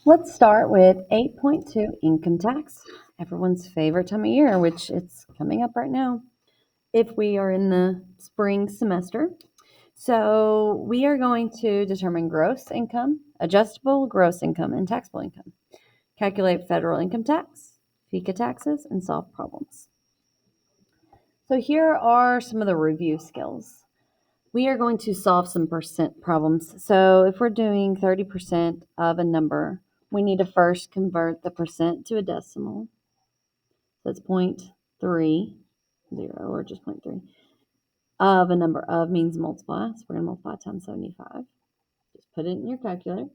Let's start with 8.2 income tax, everyone's favorite time of year, which it's coming up right now if we are in the spring semester. So we are going to determine gross income, adjustable gross income, and taxable income, calculate federal income tax, FICA taxes, and solve problems. So here are some of the review skills. We are going to solve some percent problems. So if we're doing 30% of a number, we need to first convert the percent to a decimal. So it's 0.30 or just 0.3 of a number. Of means multiply. So we're going to multiply times 75. Just put it in your calculator.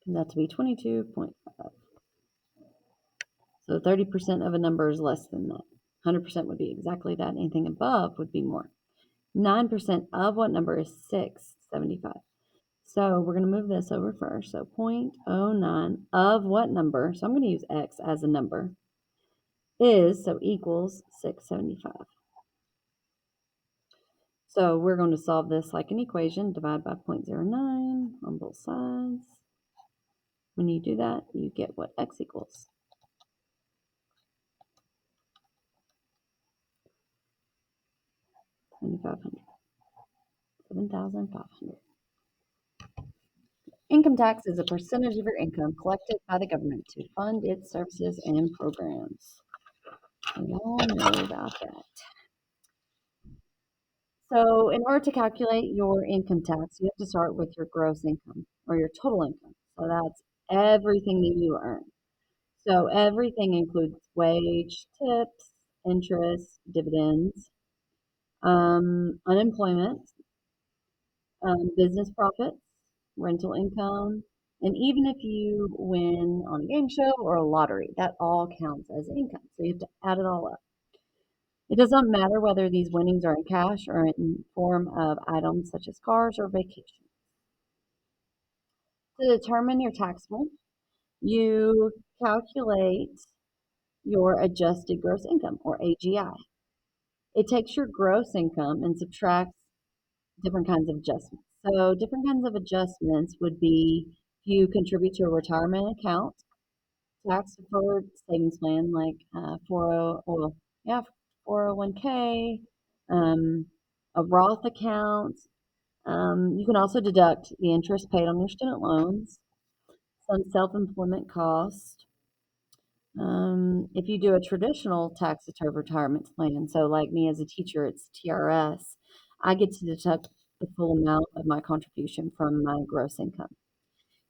And that to be 22.5. So 30% of a number is less than that. 100% would be exactly that. Anything above would be more. 9% of what number is 675? So we're going to move this over first. So 0.09 of what number? So I'm going to use x as a number. So equals 675. So we're going to solve this like an equation. Divide by 0.09 on both sides. When you do that, you get what x equals. 7,500. 7,500. Income tax is a percentage of your income collected by the government to fund its services and programs. We all know about that. So in order to calculate your income tax, you have to start with your gross income or your total income. So that's everything that you earn. So everything includes wage, tips, interest, dividends, unemployment, business profits, rental income, and even if you win on a game show or a lottery, that all counts as income. So you have to add it all up. It does not matter whether these winnings are in cash or in form of items such as cars or vacations. To determine your taxable, you calculate your adjusted gross income or AGI. It takes your gross income and subtracts different kinds of adjustments. So different kinds of adjustments would be if you contribute to a retirement account, tax deferred savings plan like 401k, a Roth account. You can also deduct the interest paid on your student loans, some self-employment cost. If you do a traditional tax deferred retirement plan, so like me as a teacher, it's TRS, I get to deduct the full amount of my contribution from my gross income.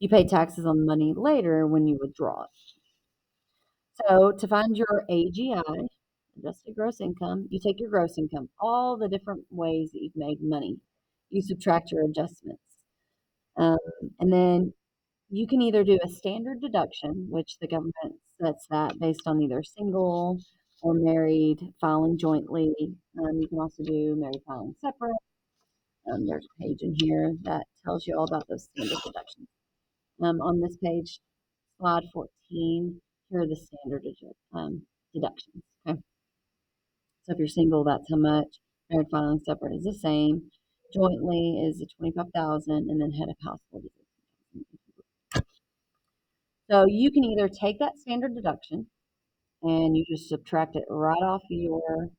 You pay taxes on the money later when you withdraw it. So to find your AGI, adjusted gross income, you take your gross income, all the different ways that you've made money. You subtract your adjustments. Um, and then you can either do a standard deduction, which the government sets that based on either single or married filing jointly. You can also do married filing separate. There's a page in here that tells you all about those standard deductions. On this page, slide 14, here are the standard deductions. Okay. So if you're single, that's how much. Married filing separate is the same. Jointly is the 25,000, and then head of household is 10,000. So you can either take that standard deduction and you just subtract it right off your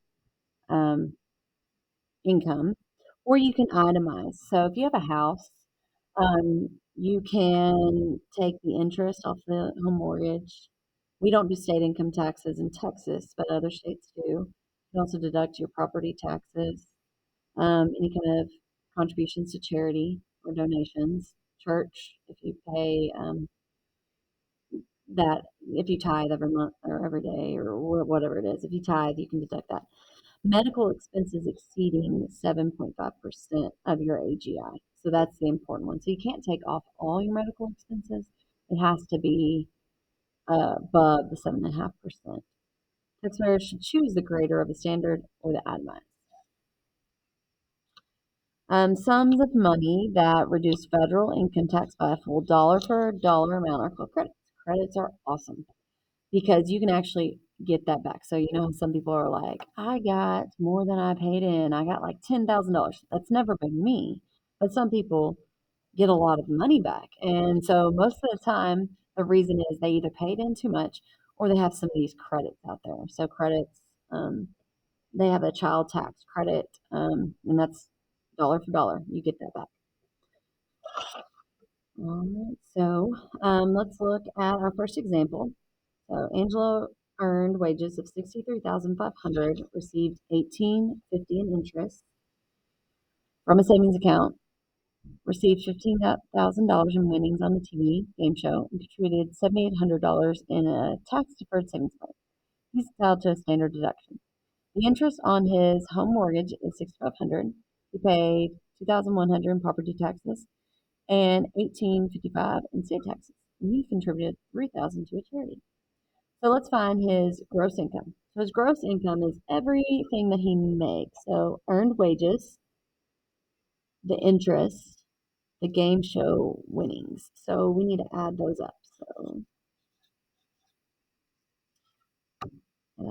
um, income, or you can itemize. So if you have a house, you can take the interest off the home mortgage. We don't do state income taxes in Texas, but other states do. You can also deduct your property taxes, any kind of contributions to charity or donations, church, if you pay that, if you tithe every month or every day or whatever it is, if you tithe, you can deduct that. Medical expenses exceeding 7.5% of your AGI. So that's the important one. So you can't take off all your medical expenses. It has to be above the 7.5%. Taxpayers should choose the greater of the standard or the itemized. Sums of money that reduce federal income tax by a full dollar for dollar amount are called credits. Credits are awesome because you can actually get that back. So, some people are like, I got more than I paid in. I got like $10,000. That's never been me. but some people get a lot of money back. And so most of the time, the reason is they either paid in too much or they have some of these credits out there. So credits, they have a child tax credit, and that's dollar for dollar. You get that back. All right. So let's look at our first example. So Angela earned wages of 63,500, received 1850 in interest from a savings account, received $15,000 in winnings on the TV game show, and contributed $7,800 in a tax-deferred savings plan. He's entitled to a standard deduction. The interest on his home mortgage is $6,500. He paid $2,100 in property taxes and $1,855 in state taxes. And he contributed $3,000 to a charity. So let's find his gross income. So his gross income is everything that he makes. So earned wages, the interest, the game show winnings. So we need to add those up. So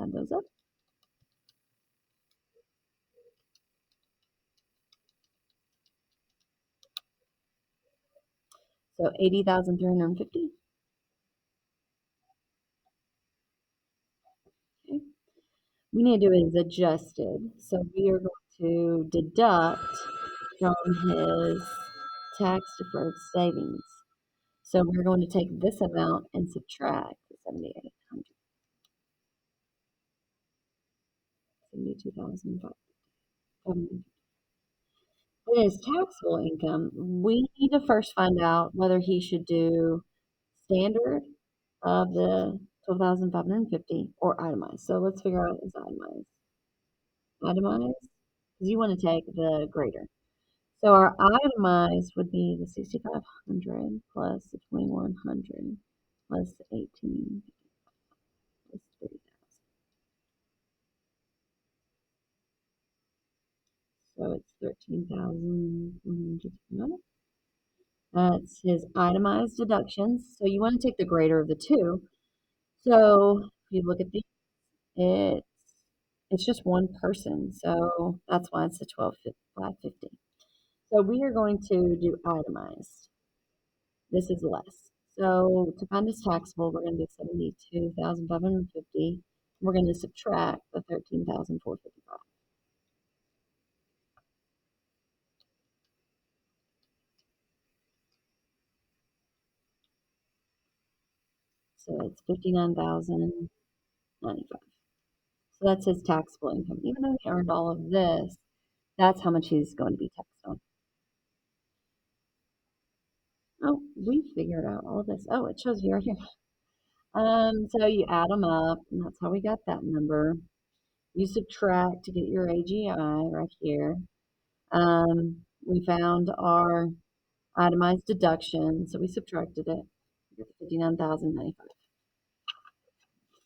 add those up. So 80,350. Okay. We need to do is adjusted. So we are going to deduct from his tax deferred savings. So we're going to take this amount and subtract the 7,800, 72,500. It is taxable income. We need to first find out whether he should do standard of the 12,550 or itemized. So let's figure out his itemized. Itemized, because you want to take the greater. So our itemized would be the 6,500 plus the 2,100 plus the 18 plus 30,000. So it's 13,100. That's his itemized deductions. So you want to take the greater of the two. So if you look at these, it's it's just one person. So that's why it's the 12,550. So we are going to do itemized. This is less. So to find this taxable, we're going to do 72,550. We're going to subtract the 13,455. So it's 59,095. So that's his taxable income. Even though he earned all of this, that's how much he's going to be taxed on. Oh, we figured out all of this. Oh, it shows you right here. So you add them up, and that's how we got that number. You subtract to get your AGI right here. We found our itemized deduction, so we subtracted it. We got the 59,095.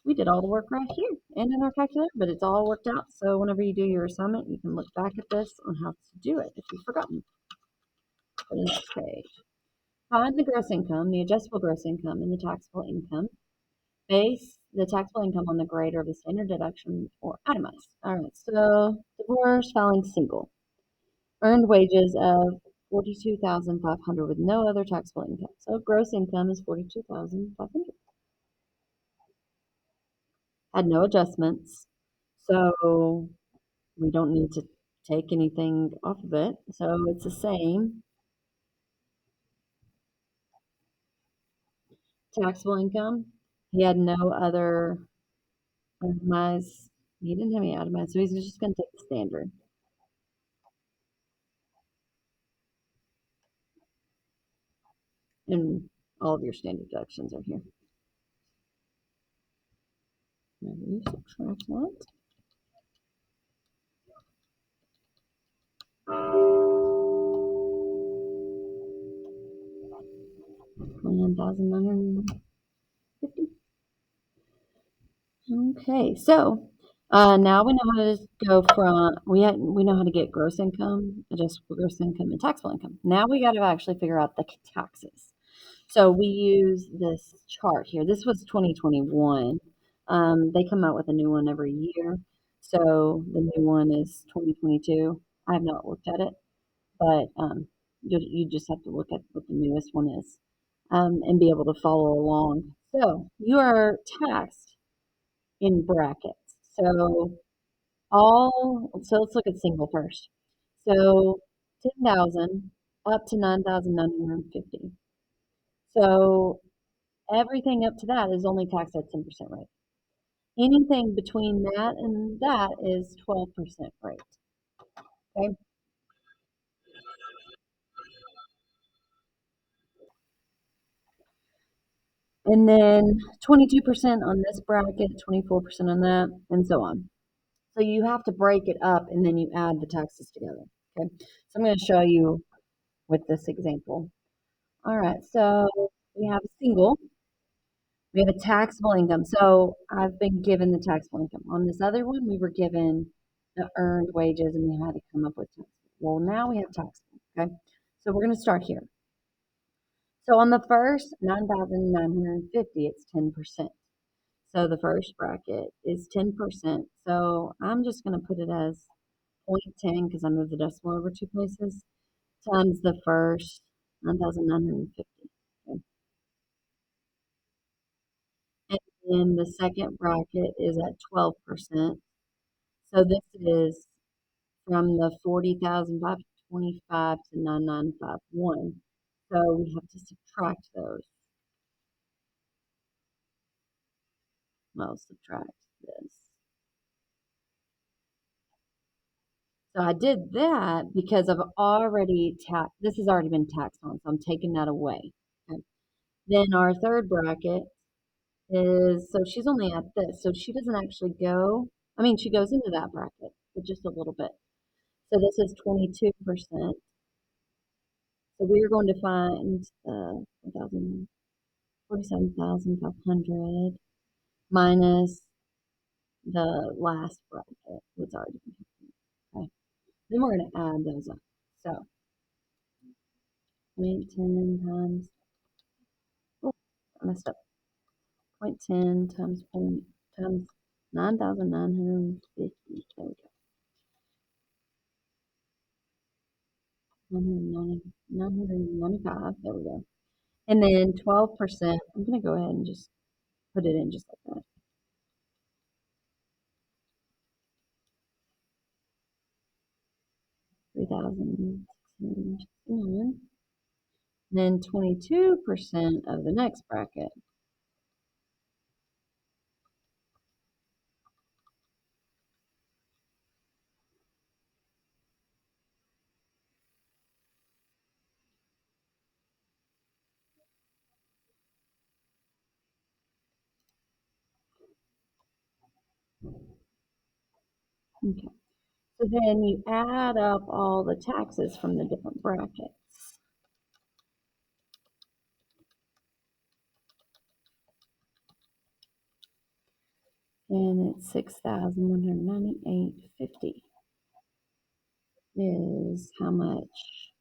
We did all the work right here and in our calculator, but it's all worked out. So whenever you do your assignment, you can look back at this on how to do it if you've forgotten. For the next page. Find the gross income, the adjustable gross income, and the taxable income. Base the taxable income on the greater of the standard deduction or itemized. All right, so divorce filing single. Earned wages of 42,500 with no other taxable income. So gross income is 42,500. Had no adjustments. So we don't need to take anything off of it. So it's the same. Taxable income. He had no other itemized. He didn't have any itemized, so he's just going to take the standard. And all of your standard deductions are here. Now you subtract that. 29,950. Okay, so now we know how to go from we know how to get gross income, adjustable gross income, and taxable income. Now we got to actually figure out the taxes. So we use this chart here. This was 2021. They come out with a new one every year. So the new one is 2022. I have not looked at it, but You just have to look at what the newest one is, and be able to follow along. So you are taxed in brackets. So let's look at single first. So 10,000 up to 9,950. So everything up to that is only taxed at 10% rate. Anything between that and that is 12% rate. Okay. And then 22% on this bracket, 24% on that, and so on. So you have to break it up and then you add the taxes together. Okay. So I'm going to show you with this example. All right. So we have a single, we have a taxable income. So I've been given the taxable income. On this other one, we were given the earned wages and we had to come up with taxable. Well, now we have taxable. Okay. So we're going to start here. So on the first 9,950, it's 10%. So the first bracket is 10%. So I'm just going to put it as 0.10 because I moved the decimal over two places times the first 9,950. Okay. And then the second bracket is at 12%. So this is from the 40,525 to 9,951. So we have to subtract those. Well, subtract this. So I did that because I've already taxed, this has already been taxed on, so I'm taking that away. Okay. Then our third bracket is, so she's only at this, so she doesn't actually go, I mean, she goes into that bracket, but just a little bit. So this is 22%. So we are going to find 47,500 minus the last bracket, what's already been taken. Okay. Then we're going to add those up. So 0.10 times, oh, I messed up. 0.10 times point times 9,950. There we go. 995. There we go. And then 12%. I'm going to go ahead and just put it in just like that. 3,669. Then 22% of the next bracket. Okay. So then you add up all the taxes from the different brackets. And it's 6,198.50 is how much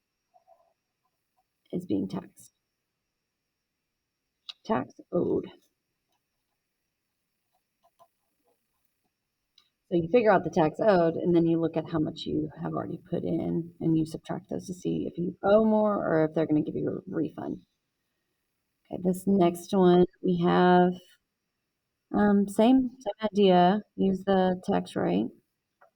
is being taxed. Tax owed. So you figure out the tax owed, and then you look at how much you have already put in, and you subtract those to see if you owe more or if they're going to give you a refund. Okay, this next one we have same idea. Use the tax rate.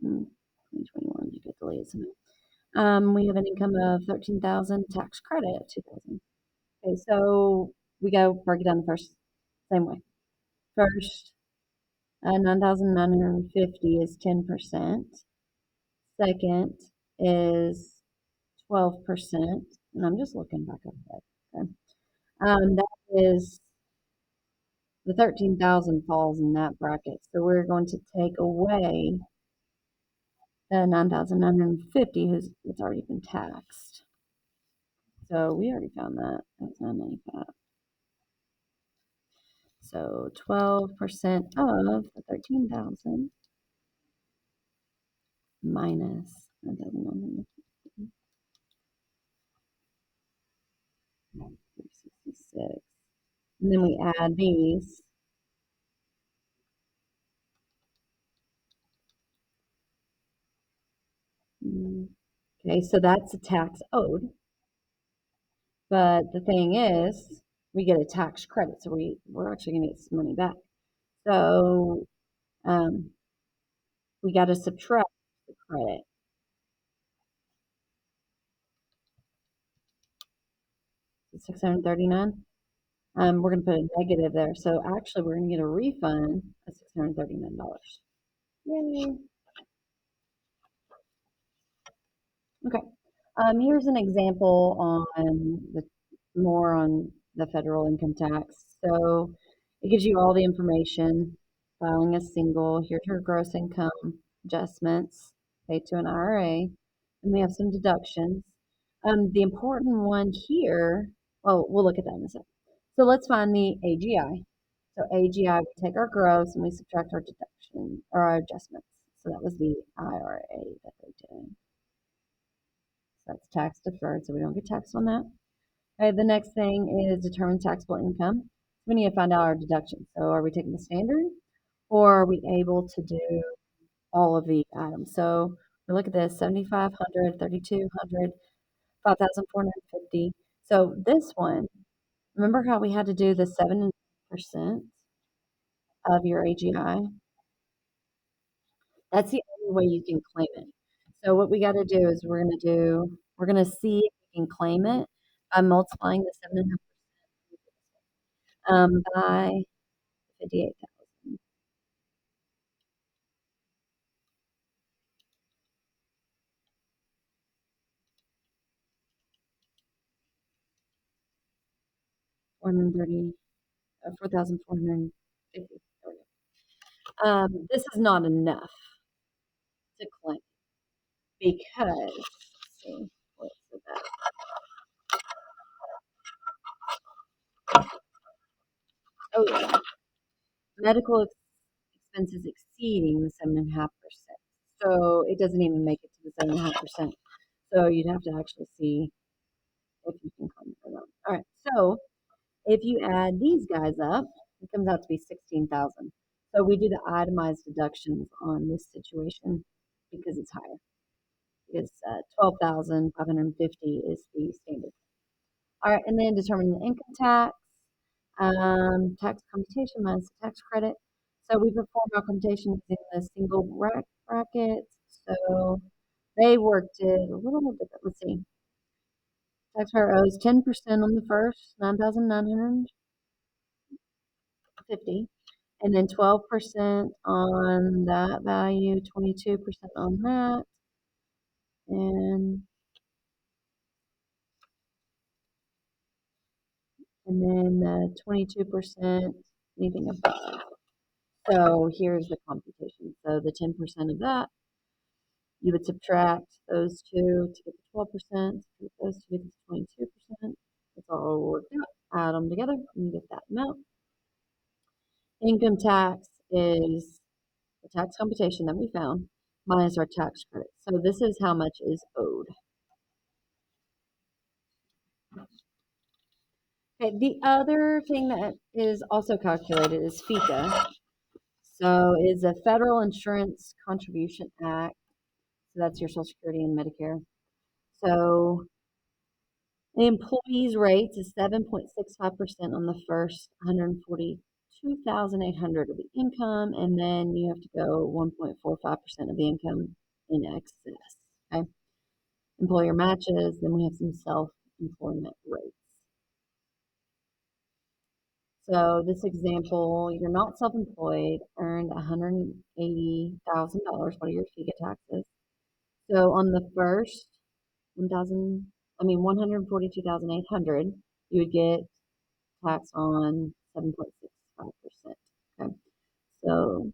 2021, you get delayed somehow. We have an income of 13,000, tax credit of 2,000. Okay, so we go break it down the first same way. First, 9,950 is 10%. Second is 12%, and I'm just looking back up that. Okay. That is the 13,000 falls in that bracket. So we're going to take away the 9,950 who's it's already been taxed. So we already found that. That's 995. So 12% of the 13,000 minus 9,950. 366. And then we add these. Okay, so that's a tax owed. But the thing is, we get a tax credit, so we're actually going to get some money back. So um, we got to subtract the credit. $639. We're going to put a negative there. So actually, we're going to get a refund of $639. Yay. Okay. Here's an example on the federal income tax. So it gives you all the information, filing a single, here's your gross income adjustments, paid to an IRA, and we have some deductions. The important one here, well, we'll look at that in a second. So let's find the AGI. So AGI, we take our gross and we subtract our deduction or our adjustments. So that was the IRA that they did. So that's tax deferred, so we don't get taxed on that. Okay, the next thing is determine taxable income. We need to find out our deductions. So are we taking the standard or are we able to do all of the items? So we look at this 7,500, 3,200, 5,450. So this one, remember how we had to do the 7% of your AGI? That's the only way you can claim it. So what we got to do is we're going to see if we can claim it by multiplying the 7.5 by 58,000. $430, 4,450. This is not enough to claim because, let's see, what's that? Oh, yeah. Medical expenses exceeding the 7.5%. So it doesn't even make it to the 7.5%. So you'd have to actually see if you can claim it or not. All right. So if you add these guys up, it comes out to be 16,000. So we do the itemized deductions on this situation because it's higher. Because 12,550 is the standard. All right, and then determining the income tax, tax computation minus the tax credit. So we perform our computation using the single brackets. So they worked it a little different. Let's see. Taxpayer owes 10% on the first, 9,950, and then 12% on that value, 22% on that, and then 22% anything above. So here's the computation. So the 10% of that, you would subtract those two to get the 12%, those two to get the 22%. It's all worked out. Add them together and you get that amount. Income tax is the tax computation that we found minus our tax credit. So this is how much is owed. Okay, the other thing that is also calculated is FICA. So it's a Federal Insurance Contribution Act. So that's your Social Security and Medicare. So the employees' rates is 7.65% on the first 142,800 of the income, and then you have to go 1.45% of the income in excess. Okay. Employer matches, then we have some self-employment rates. So this example, you're not self-employed, earned $180,000. What are your FICA taxes? So on the first 142,800, you would get tax on 7.65%. Okay. So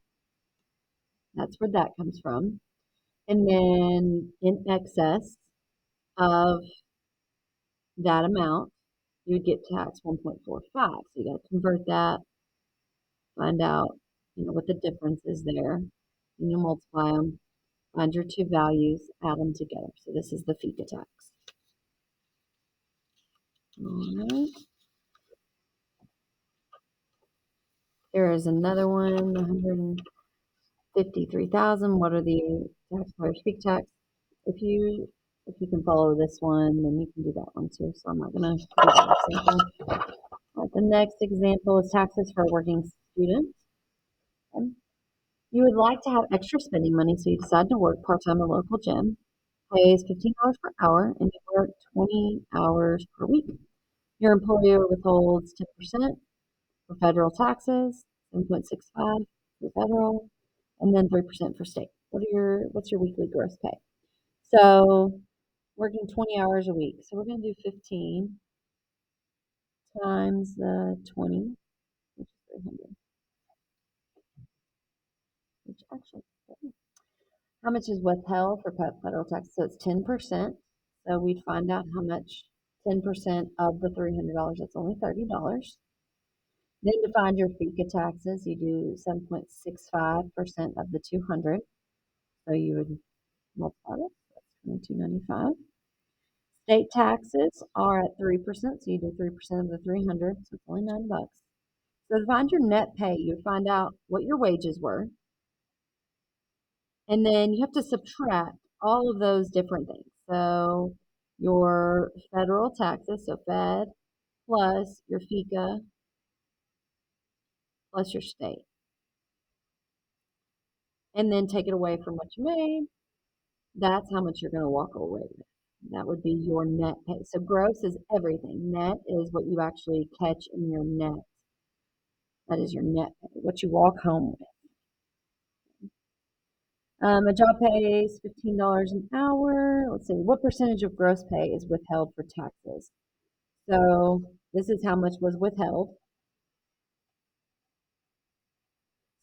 that's where that comes from. And then in excess of that amount, you would get taxed 1.45. So you got to convert that, find out, what the difference is there, and you multiply them, find your two values, add them together. So this is the FICA tax. All right. There is another one, 153,000. What are the taxpayers' FICA tax? If you If you can follow this one, then you can do that one too. So I'm not going to do that example. All right, the next example is taxes for a working student. Okay. You would like to have extra spending money, so you decide to work part-time at a local gym. Pays $15 per hour, and you work 20 hours per week. Your employer withholds 10% for federal taxes, 7.65 for federal, and then 3% for state. What's your weekly gross pay? So working 20 hours a week. So we're going to do 15 times 20, which is 300. Which actually, how much is withheld for federal tax? So it's 10%. So we'd find out how much 10% of the $300. That's only $30. Then to find your FICA taxes, you do 7.65% of the 200. So you would multiply it. That's 22.95. State taxes are at 3%, so you do 3% of the 300, so it's only $9. So to find your net pay, you would find out what your wages were, and then you have to subtract all of those different things. So your federal taxes, so Fed, plus your FICA, plus your state, and then take it away from what you made. That's how much you're going to walk away with. That would be your net pay. So gross is everything. Net is what you actually catch in your net. That is your net pay, what you walk home with. A job pays $15 an hour. Let's see, what percentage of gross pay is withheld for taxes? So this is how much was withheld.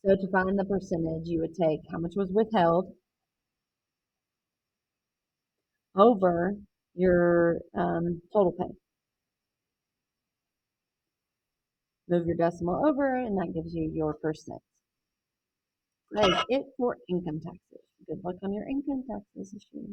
So to find the percentage, you would take how much was withheld over your total pay. Move your decimal over, and that gives you your percent. That is it for income taxes. Good luck on your income taxes this year.